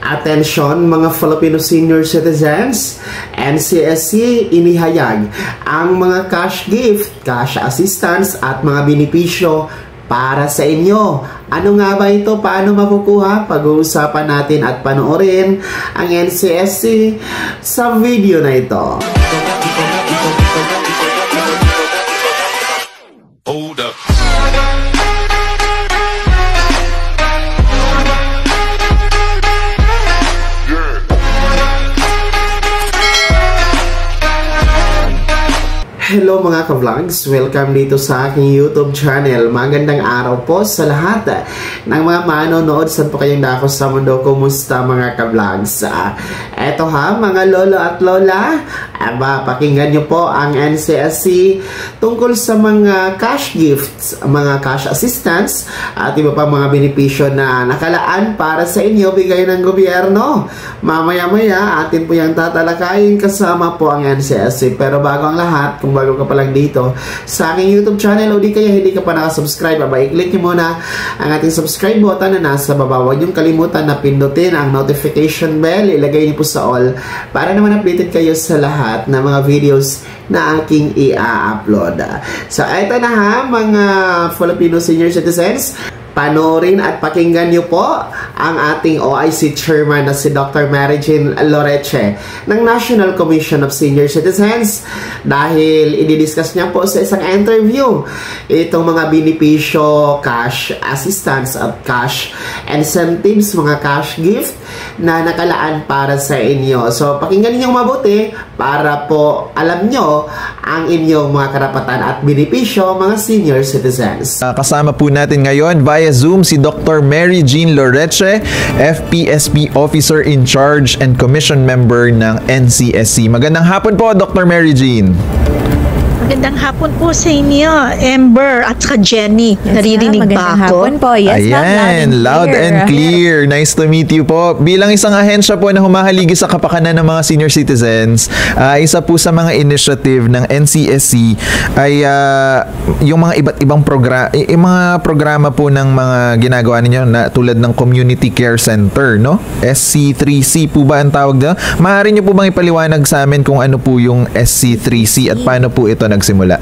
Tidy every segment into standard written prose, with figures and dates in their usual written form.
Atensyon mga Filipino senior citizens, NCSC inihayag ang mga cash gift, cash assistance at mga benepisyo para sa inyo. Ano nga ba ito? Paano makukuha? Pag-uusapan natin at panoorin ang NCSC sa video na ito. Hold up. Hello mga ka-vlogs! Welcome dito sa aking YouTube channel. Magandang araw po sa lahat ng mga manonood. Saan po kayong dako sa mundo? Kumusta mga ka-vlogs? Eto ha mga lolo at lola, pakinggan nyo po ang NCSC tungkol sa mga cash gifts, mga cash assistance at iba pa mga benepisyo na nakalaan para sa inyo bigay ng gobyerno. Mamaya-maya atin po yung tatalakayin kasama po ang NCSC. Pero bago ang lahat, kung bago ka pa lang dito sa aking YouTube channel o di kaya hindi ka pa nakasubscribe, i-click nyo muna ang ating subscribe button na nasa baba. Huwag niyong kalimutan na pindutin ang notification bell, ilagay niyo po sa all para naman updated kayo sa lahat ng mga videos na aking i-upload. So ito na ha mga Filipino senior citizens, panoorin at pakinggan niyo po ang ating OIC chairman na si Dr. Mary Jean Loreche ng National Commission of Senior Citizens dahil i-discuss niya po sa isang interview itong mga benepisyo, cash assistance at cash incentives, mga cash gift na nakalaan para sa inyo. So pakinggan niyo mabuti para po alam nyo ang inyong mga karapatan at benepisyo mga senior citizens. Kasama po natin ngayon via Zoom si Dr. Mary Jean Loreche, FPSP Officer in Charge and Commission Member ng NCSC. Magandang hapon po, Dr. Mary Jean. Magandang hapon po sa inyo, Amber at saka Jenny. Yes, naririnig ba ako? Hapon po. Yes, ayan, loud and clear. Nice to meet you po. Bilang isang ahensya po na humahaligi sa kapakanan ng mga senior citizens, isa po sa mga initiative ng NCSC ay yung mga iba't ibang programa po ng mga ginagawa ninyo na tulad ng Community Care Center, no? SC3C po ba ang tawag doon? Maaari niyo po bang ipaliwanag sa amin kung ano po yung SC3C at paano po ito nagsimula?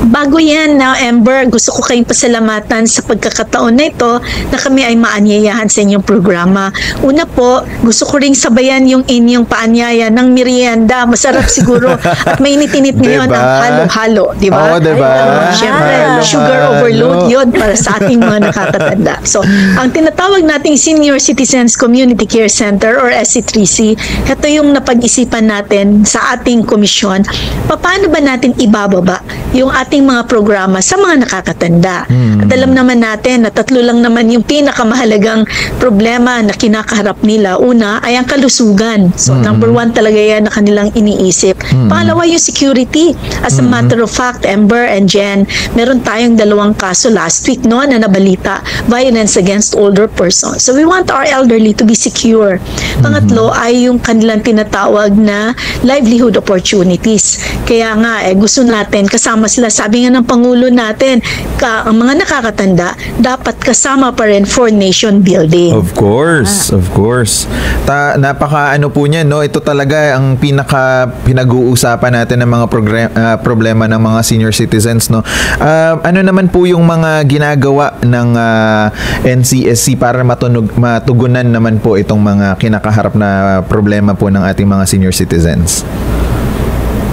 Bago yan na Amber, gusto ko kayong pasalamatan sa pagkakataon na ito na kami ay maanyayahan sa inyong programa. Una po, gusto ko ring sabayan yung inyong paanyaya ng merienda. Masarap siguro at mainit-init ngayon ang halo-halo, di ba? Oo, di ba? Siyempre, sugar overload yun para sa ating mga nakakatanda. So, ang tinatawag nating Senior Citizens Community Care Center or SC3C, ito yung napag-isipan natin sa ating komisyon. Paano ba natin ibababa yung ating mga programa sa mga nakakatanda? At alam naman natin na tatlo lang naman yung pinakamahalagang problema na kinakaharap nila. Una ay ang kalusugan. So number one talaga yan na kanilang iniisip. Pangalawa yung security. As a matter of fact, Amber and Jen, meron tayong 2 kaso last week no, na nabalita, violence against older persons. So we want our elderly to be secure. Pangatlo ay yung kanilang tinatawag na livelihood opportunities. Kaya nga gusto natin kasama sila. Sabi nga ng Pangulo natin, ang mga nakakatanda dapat kasama pa rin for nation building. Of course, of course. Napaka ano po niyan, no? Ito talaga ang pinag-uusapan natin ng mga problema ng mga senior citizens, no? Ano naman po yung mga ginagawa ng NCSC para matugunan naman po itong mga kinakaharap na problema po ng ating mga senior citizens?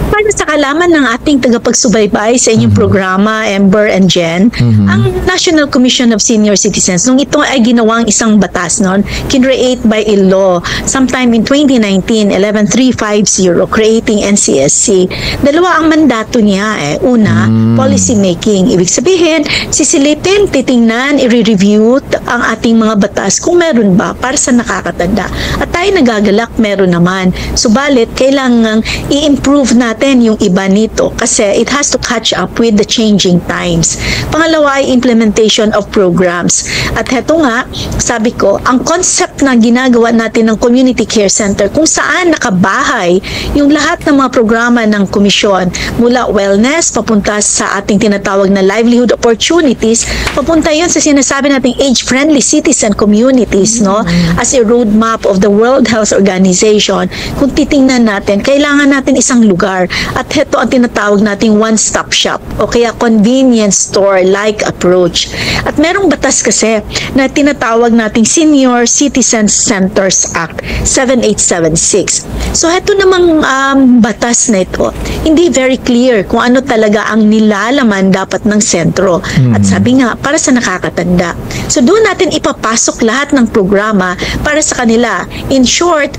Para sa kalaman ng ating tagapagsubaybay sa inyong programa, Amber and Jen, ang National Commission of Senior Citizens, nung ito ay ginawang isang batas noon, kinreate by a law sometime in 2019, 11350, creating NCSC. 2 ang mandato niya. Una, policy making. Ibig sabihin, sisilipin, titingnan, i-review ang ating mga batas kung meron ba para sa nakakatanda. At tayo nagagalak, meron naman. Subalit, kailangang i-improve natin yung iba nito kasi it has to catch up with the changing times. Pangalawa ay implementation of programs. At heto nga, sabi ko, ang concept na ginagawa natin ng Community Care Center kung saan nakabahay yung lahat ng mga programa ng komisyon mula wellness, papunta sa ating tinatawag na livelihood opportunities, papunta yun sa sinasabi nating age-friendly citizen communities, no? As a roadmap of the World Health Organization. Kung titingnan natin, kailangan natin isang lugar. At ito ang tinatawag nating one-stop shop o kaya convenience store-like approach. At merong batas kasi na tinatawag nating Senior Citizen Centers Act 7876. So ito namang batas na ito, hindi very clear kung ano talaga ang nilalaman dapat ng sentro. At sabi nga, para sa nakakatanda. So doon natin ipapasok lahat ng programa para sa kanila. In short,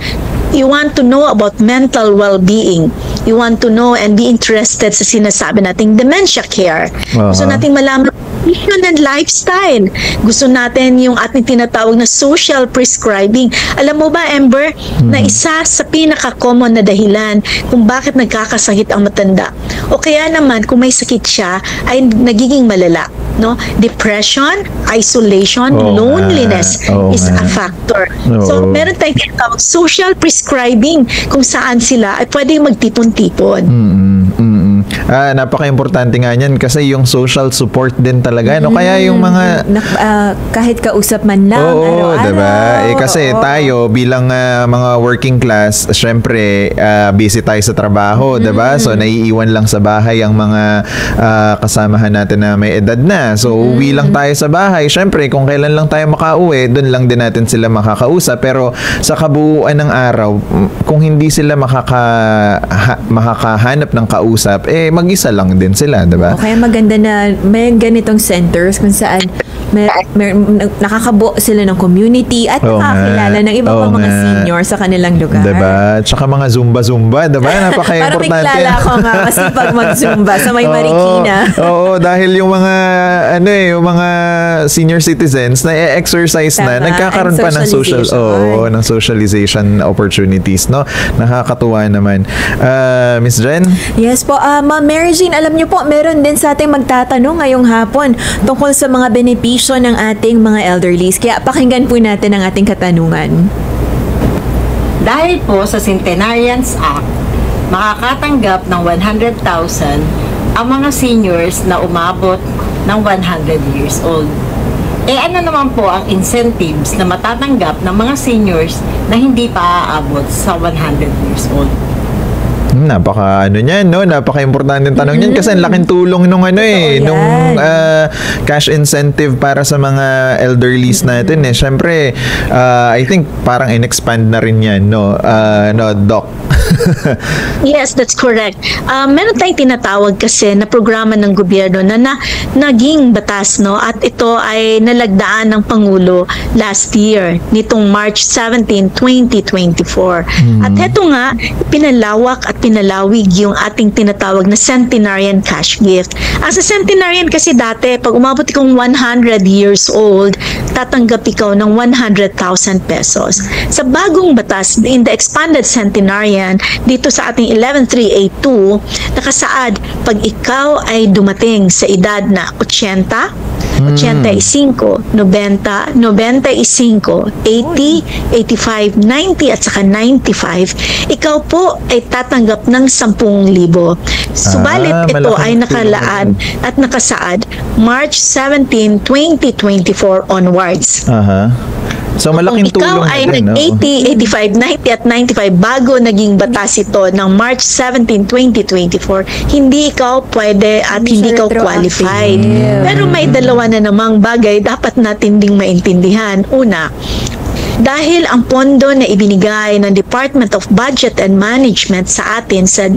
you want to know about mental well-being. You want to know and be interested sa sinasabi nating dementia care. Gusto nating malaman nutrition and lifestyle. Gusto natin yung ating tinatawag na social prescribing. Alam mo ba, Amber, na isa sa pinaka-common na dahilan kung bakit nagkakasakit ang matanda o kaya naman kung may sakit siya ay nagiging malala. No? Depression, isolation, loneliness is a factor. So, meron tayong tinatawag social prescribing kung saan sila ay pwedeng magtipon-tipon. Napaka-importante nga niyan kasi yung social support din talaga. No? Kaya yung mga... kahit kausap man lang, araw-araw. Diba? Kasi tayo bilang mga working class, syempre, busy tayo sa trabaho, diba? So, naiiwan lang sa bahay ang mga kasamahan natin na may edad na. So, uwi lang tayo sa bahay. Syempre, kung kailan lang tayo makauwi, dun lang din natin sila makakausap. Pero sa kabuuan ng araw, kung hindi sila makakahanap ng kausap, mag-isa lang din sila, diba? Kaya maganda na may ganitong centers kung saan nakakabuo sila ng community at nakakilala ng iba pang mga senior sa kanilang lugar. Diba? Tsaka mga Zumba, diba? Napaka-importante. Parang may kilala ko nga masipag mag-Zumba sa may Marikina. Oo, dahil yung mga yung mga senior citizens na exercise na, nagkakaroon pa ng ng socialization opportunities, no? Nakakatuwa naman. Miss Jen? Yes po. Ma'am Mary Jean, alam niyo po, meron din sa ating magtatanong ngayong hapon tungkol sa mga benepisyo ng ating mga elderlies. Kaya pakinggan po natin ang ating katanungan. Dahil po sa Centenarians Act, makakatanggap ng 100,000 ang mga seniors na umabot ng 100 years old. Ano naman po ang incentives na matatanggap ng mga seniors na hindi pa aabot sa 100 years old? Napaka-importante tanong niyan kasi ang laking tulong nung cash incentive para sa mga elderlies natin Syempre, I think parang in-expand na rin yan, Doc? Yes, that's correct. Meron tayong tinatawag kasi na programa ng gobyerno na naging batas, at ito ay nalagdaan ng Pangulo last year, nitong March 17, 2024. At ito nga, pinalawak at pinalawig yung ating tinatawag na Centenarian Cash Gift. As a Centenarian kasi dati, pag umabot ikong 100 years old, tatanggap ikaw ng 100,000 pesos. Sa bagong batas, in the expanded Centenarian, dito sa ating 11382, nakasaad, pag ikaw ay dumating sa edad na 80, 85, 90, 95, 80, 85, 90 at saka 95, ikaw po ay tatanggap ng 10,000. Subalit ito ay nakalaan at nakasaad March 17, 2024 onwards. So, malaking kung ikaw tulong ay din, nag-80, 85, 90 at 95 bago naging batas ito ng March 17, 2024, hindi ikaw pwede at hindi ikaw qualified. Pero may dalawa na namang bagay dapat natin ding maintindihan. Una, dahil ang pondo na ibinigay ng Department of Budget and Management sa atin sa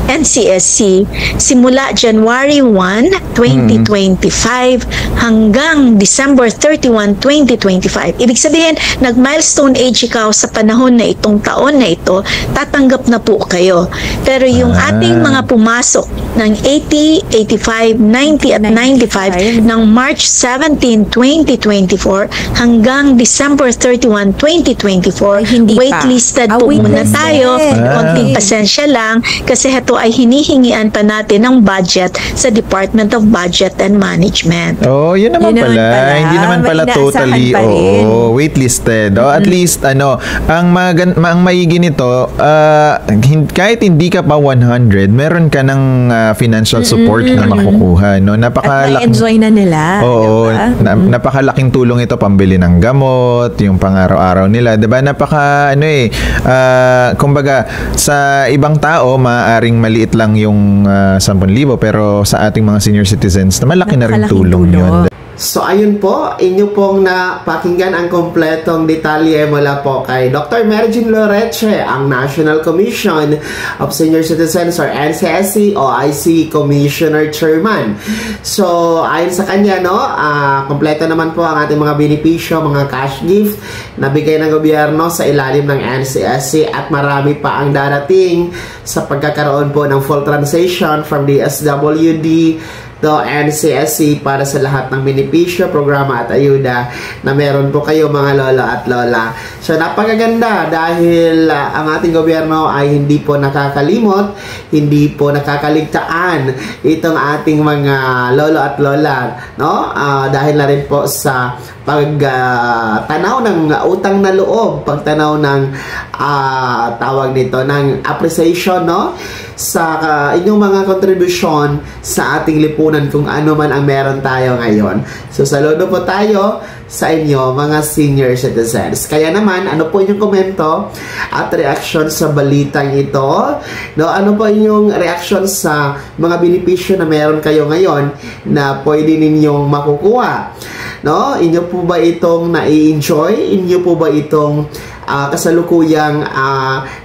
NCSC simula January 1, 2025 hanggang December 31, 2025. Ibig sabihin, nag-milestone age ikaw sa panahon na itong taon na ito, tatanggap na po kayo. Pero yung ating mga pumasok ng 80, 85, 90 at 95 ng March 17, 2024 hanggang December 31, Japan 2024. Ay, hindi pa. Waitlisted po muna waitlisted. tayo. Konting pasensya lang kasi ito ay hinihingian pa natin ng budget sa Department of Budget and Management. Oh, yun naman pala. Hindi naman pala May totally inaasahan pa rin. waitlisted. At least ang maigi nito, kahit hindi ka pa 100, meron ka ng financial support na makukuha, no? At na-enjoy na nila. Oo, diba? napakalaking tulong ito pambili ng gamot, yung pang-araw-araw nila, 'di ba? Kumbaga sa ibang tao maaring maliit lang yung 10,000 pero sa ating mga senior citizens, malaki na rin tulong 'yun. So ayun po, inyo pong napakinggan ang kompletong detalye mula po kay Dr. Mary Jean Loreche, ang National Commission of Senior Citizens or NCSC o IC Commissioner Chairman. So ayon sa kanya, kompleto naman po ang ating mga benepisyo, mga cash gift na bigay ng gobyerno sa ilalim ng NCSC at marami pa ang darating sa pagkakaroon po ng full transition from DSWD to NCSC para sa lahat ng benepisyo, programa at ayuda na meron po kayo mga lolo at lola. So napakaganda dahil ang ating gobyerno ay hindi po nakakalimot, hindi po nakakaligtaan itong ating mga lolo at lola, no? Dahil na rin po sa pagtanaw ng utang na loob, pagtanaw ng tawag nito ng appreciation, no, sa inyong mga kontribusyon sa ating lipunan kung ano man ang meron tayo ngayon. So saludo po tayo sa inyo mga senior citizens. Kaya naman, ano po inyong komento at reaction sa balitang ito? No, ano po inyong reaction sa mga benepisyo na meron kayo ngayon na pwede ninyong makukuha? No, inyo po ba itong nai-enjoy? Inyo po ba itong kasalukuyang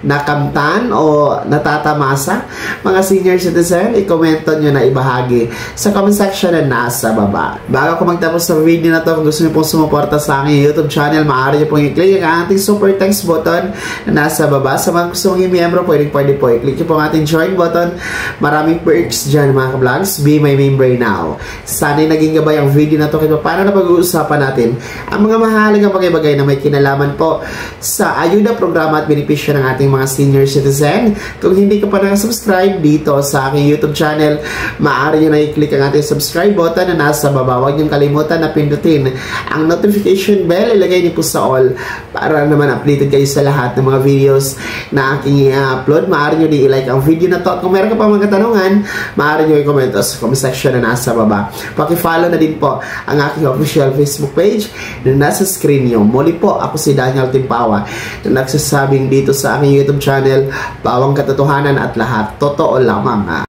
nakamtan o natatamasa? Mga senior citizen, i-commento nyo na ibahagi sa comment section na nasa baba. Bago ko magtapos sa video na to, kung gusto nyo pong sumuporta sa aking YouTube channel, maaari nyo pong i-click ang ating super thanks button na nasa baba. Sa mga gusto mong i-membro, pwede po i-click nyo po ang ating join button. Maraming perks dyan mga ka-vlogs. Be my member now. Sana'y naging gabay ang video na to kaya paano na pag-uusapan natin ang mga mahalagang bagay-bagay na may kinalaman po sa ayuda, programa at benepisyo ng ating mga senior citizen. Kung hindi ka pa nakasubscribe dito sa aking YouTube channel, maaari nyo na i-click ang ating subscribe button na nasa baba. Huwag nyo kalimutan na pindutin ang notification bell, ilagay niyo po sa all para naman updated kayo sa lahat ng mga videos na aking i-upload. Maaari nyo din i-like ang video na to at kung meron ka pa mga katanungan, maaari nyo i-comment sa comment section na nasa baba. Paki-follow na din po ang aking official Facebook page na nasa screen nyo. Muli po, ako si Daniel Timpawa na nagsasabing dito sa aking YouTube channel, bawang katotohanan at lahat totoo lamang.